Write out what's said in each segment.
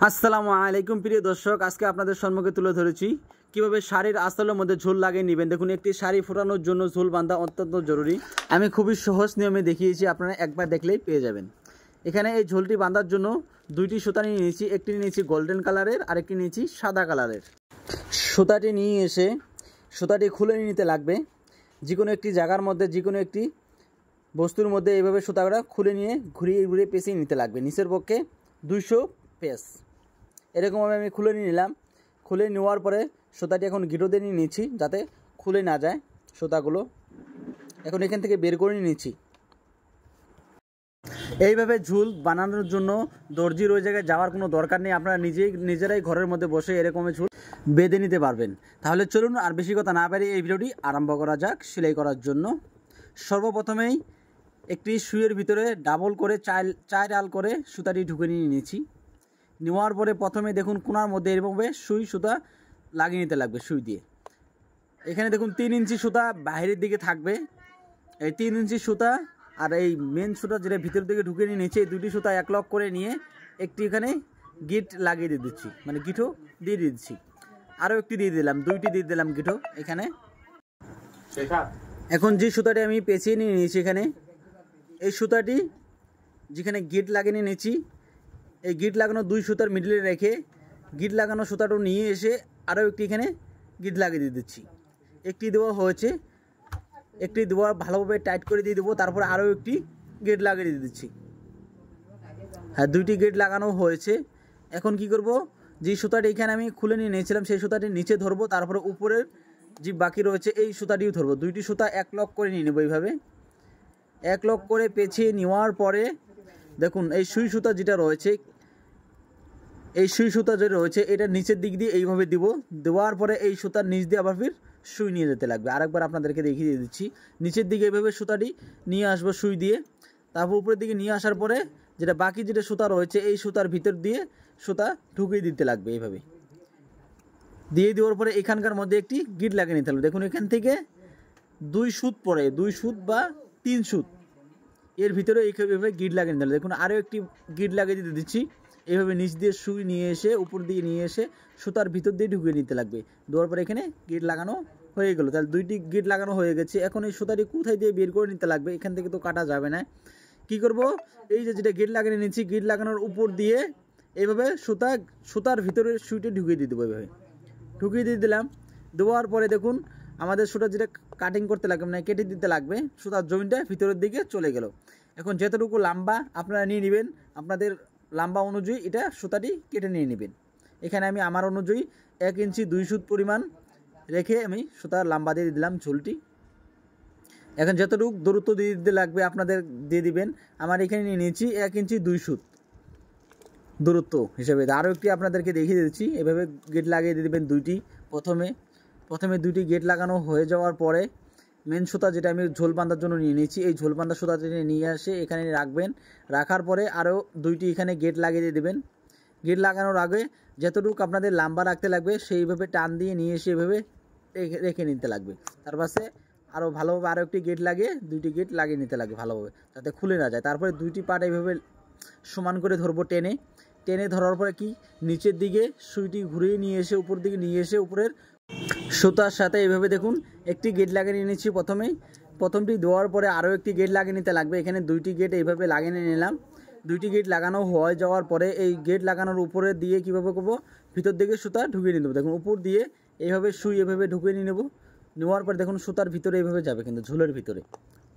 আসসালামু আলাইকুম প্রিয় দর্শক, আজকে আপনাদের সম্মুখে তুলে ধরেছি কিভাবে শাড়ির আঁচলের মধ্যে ঝুল লাগিয়ে নেবেন। দেখুন, একটি শাড়ি ফোটানোর জন্য ঝুল বাঁধা অত্যন্ত জরুরি। আমি খুবই সহজ নিয়মে দেখিয়েছি, আপনারা একবার দেখলেই পেয়ে যাবেন। এখানে এই ঝুলটি বাঁধার জন্য দুইটি সুতা নিয়ে নিয়েছি। একটি নিয়েছি গোল্ডেন কালারের, আরেকটি নিয়েছি সাদা কালারের। সুতাটি নিয়ে এসে সুতাটি খুলে নিতে লাগবে। যে কোনো একটি জায়গার মধ্যে, যে কোনো একটি বস্তুর মধ্যে এইভাবে সুতাটা খুলে নিয়ে ঘুরিয়ে ঘুরিয়ে পেঁচিয়ে নিতে লাগবে। নিচের পক্ষে 200 পেঁচ এরকমভাবে আমি খুলে নিয়ে নিলাম। খুলে নেওয়ার পরে সুতাটি এখন গিঁটো দিয়ে নিয়ে নিচ্ছি যাতে খুলে না যায় সুতাগুলো। এখন এখান থেকে বের করে নিচ্ছি। এইভাবে ঝুল বানানোর জন্য দর্জির ওই জায়গায় যাওয়ার কোনো দরকার নেই। আপনারা নিজেরাই ঘরের মধ্যে বসে এরকমই ঝুল বেঁধে নিতে পারবেন। তাহলে চলুন আর বেশি কথা না পারি এই ভিডিওটি আরম্ভ করা যাক। সেলাই করার জন্য সর্বপ্রথমেই একটি সুইয়ের ভিতরে ডাবল করে চার আল করে সুতাটি ঢুকে নিয়ে নিয়েছি। নেওয়ার পরে প্রথমে দেখুন কোণার মধ্যে এরকমভাবে সুতা লাগিয়ে নিতে লাগবে সুই দিয়ে। এখানে দেখুন 3 ইঞ্চি সুতা বাইরের দিকে থাকবে। এই 3 ইঞ্চি সুতা আর এই মেন সুতা যেটা ভিতর দিকে ঢুকে নিয়ে নিচ্ছে, এই দুটি সুতা এক লক করে নিয়ে একটি এখানে গিট লাগিয়ে দিয়ে দিচ্ছি, মানে গিঁটো দিয়ে দিচ্ছি। আরও একটি দিয়ে দিলাম, দুইটি দিয়ে দিলাম গিঁটো এখানে। এখন যে সুতাটি আমি পেঁচিয়ে নিয়ে নিয়েছি, এখানে এই সুতাটি যেখানে গিট লাগিয়ে নিয়েছি, এই গিট লাগানো 2 সুতার মিডলে রেখে গিট লাগানো সুতাটা নিয়ে এসে আরও একটি এখানে গিট লাগিয়ে দিয়ে দিচ্ছি। একটি দেওয়া হয়েছে, একটি দেওয়া ভালোভাবে টাইট করে দিয়ে দেবো। তারপরে আরও একটি গেট লাগিয়ে দিয়ে দিচ্ছি। হ্যাঁ, 2টি গেট লাগানো হয়েছে। এখন কি করব, যে সুতাটি এখানে আমি খুলে নিয়ে নিয়েছিলাম সেই সুতাটি নিচে ধরবো, তারপরে উপরের যে বাকি রয়েছে এই সুতাটিও ধরবো। 2টি সুতা এক লক করে নিয়ে নেবো। এইভাবে এক লক করে পেঁচিয়ে নেওয়ার পরে দেখুন এই সুই সুতা যেটা রয়েছে, এই সুই সুতা যে রয়েছে এটা নিচের দিক দিয়ে এইভাবে দিব। দেওয়ার পরে এই সুতার নিচ দিয়ে আবার ফির সুই নিয়ে যেতে লাগবে। আরেকবার আপনাদেরকে দেখিয়ে দিচ্ছি। নিচের দিকে এইভাবে সুতাটি নিয়ে আসবো সুই দিয়ে। তারপর উপরের দিকে নিয়ে আসার পরে যেটা বাকি যেটা সুতা রয়েছে এই সুতার ভিতর দিয়ে সুতা ঢুকিয়ে দিতে লাগবে। এইভাবে দিয়ে দেওয়ার পরে এখানকার মধ্যে একটি গিট লাগিয়ে নিতে হবে। দেখুন এখান থেকে 2 সুত পরে, 2 সুত বা 3 সুত এর ভিতরে এইভাবে গিট লাগিয়ে নিতে হবে। দেখুন আরও একটি গিট লাগিয়ে দিতে দিচ্ছি। এইভাবে নিচ দিয়ে সুই নিয়ে এসে উপর দিয়ে নিয়ে এসে সুতার ভিতর দিয়ে ঢুকিয়ে নিতে লাগবে। দেওয়ার পরে এখানে গিট লাগানো হয়ে গেল। তাহলে 2টি গিট লাগানো হয়ে গেছে। এখন এই সুতাটি কোথায় দিয়ে বের করে নিতে লাগবে, এখান থেকে তো কাটা যাবে না। কি করব, এই যে যেটা গিট লাগিয়ে নিচ্ছি, গিট লাগানোর উপর দিয়ে এইভাবে সুতার ভিতরে সুইটি ঢুকিয়ে দিয়ে দেবো। এইভাবে ঢুকিয়ে দিয়ে দিলাম। দেওয়ার পরে দেখুন আমাদের সুতা যেটা কাটিং করতে লাগবে, মানে কেটে দিতে লাগবে, সুতার জয়েন্টটা ভিতরের দিকে চলে গেল। এখন যতটুকু লম্বা আপনারা নিয়ে নেবেন, আপনাদের লম্বা অনুযায়ী এটা সুতাটি কেটে নিয়ে নেবেন। এখানে আমি আমার অনুযায়ী 1 ইঞ্চি 2 সুত পরিমাণ রেখে আমি সুতার লম্বা দিয়ে দিলাম ঝুলটি। এখন যতটুকু দূরত্ব দিয়ে দিতে লাগবে আপনাদের দিয়ে দিবেন। আমার এখানে নিয়ে নিয়েছি 1 ইঞ্চি 2 সুত দূরত্ব হিসেবে। আরও একটি আপনাদেরকে দেখিয়ে দিচ্ছি। এভাবে গেট লাগিয়ে দিয়ে দেবেন 2টি। প্রথমে 2টি গেট লাগানো হয়ে যাওয়ার পরে মেন সুতা যেটা আমি ঝোল বাঁধার জন্য নিয়ে নিয়েছি, এই ঝোল বাঁধা সুতাটি নিয়ে আসে এখানে রাখবেন। রাখার পরে আরও 2টি এখানে গেট লাগিয়ে দিয়ে দেবেন। গেট লাগানোর আগে যতটুকু আপনাদের লম্বা রাখতে লাগবে সেইভাবে টান দিয়ে নিয়ে এসে এভাবে রেখে নিতে লাগবে। তার পাশে আরও ভালোভাবে আরও একটি গেট লাগিয়ে 2টি গেট লাগিয়ে নিতে লাগবে ভালোভাবে, যাতে খুলে না যায়। তারপরে 2টি পার্ট এইভাবে সমান করে ধরবো। টেনে ধরার পরে কি নিচের দিকে সুইটি ঘুরিয়ে নিয়ে এসে উপর দিকে নিয়ে এসে উপরের সুতার সাথে এইভাবে দেখুন একটি গেট লাগিয়ে নিয়েছি। প্রথমটি দেওয়ার পরে আরও একটি গেট লাগিয়ে নিতে লাগবে। এখানে 2টি গেট এইভাবে লাগিয়ে নিলাম। 2টি গেট লাগানো হয়ে যাওয়ার পরে এই গেট লাগানোর উপরে দিয়ে কীভাবে করবো, ভিতর দিকে সুতা ঢুকিয়ে নিয়ে নেবো। দেখুন উপর দিয়ে এইভাবে সুই এভাবে ঢুকিয়ে নিয়ে নেবো। নেওয়ার পরে দেখুন সুতার ভিতরে এইভাবে যাবে, কিন্তু ঝুলের ভিতরে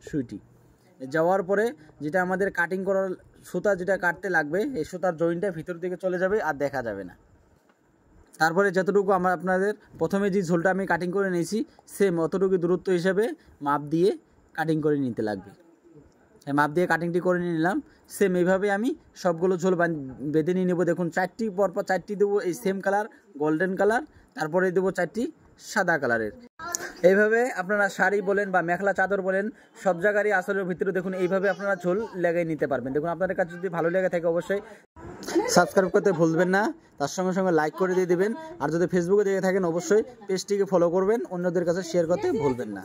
সুইটি যাওয়ার পরে যেটা আমাদের কাটিং করার সুতা যেটা কাটতে লাগবে, এই সুতার জয়েন্টটা ভিতর দিকে চলে যাবে আর দেখা যাবে না। তারপরে যতটুকু আপনাদের প্রথমে যে ঝোলটা আমি কাটিং করে নিয়েছি সেম অতটুকু দূরত্ব হিসাবে মাপ দিয়ে কাটিং করে নিতে লাগবে। মাপ দিয়ে কাটিংটি করে নিয়ে নিলাম। সেম এইভাবে আমি সবগুলো ঝোল বেঁধে নিয়ে নেবো। দেখুন 4টি পরপর 4টি দেবো এই সেম কালার গোল্ডেন কালার, তারপরে দেবো 4টি সাদা কালারের। এইভাবে আপনারা শাড়ি বলেন বা মেখলা চাদর বলেন সব জায়গারই আসলের ভিতরে দেখুন এইভাবে আপনারা ঝোল লাগিয়ে নিতে পারবেন। দেখুন আপনাদের কাছে যদি ভালো লেগে থাকে অবশ্যই সাবস্ক্রাইব করতে ভুলবেন না, তার সঙ্গে সঙ্গে লাইক করে দিয়ে দেবেন। আর যদি ফেসবুকে দেখে থাকেন অবশ্যই পেজটিকে ফলো করবেন, অন্যদের কাছে শেয়ার করতে ভুলবেন না।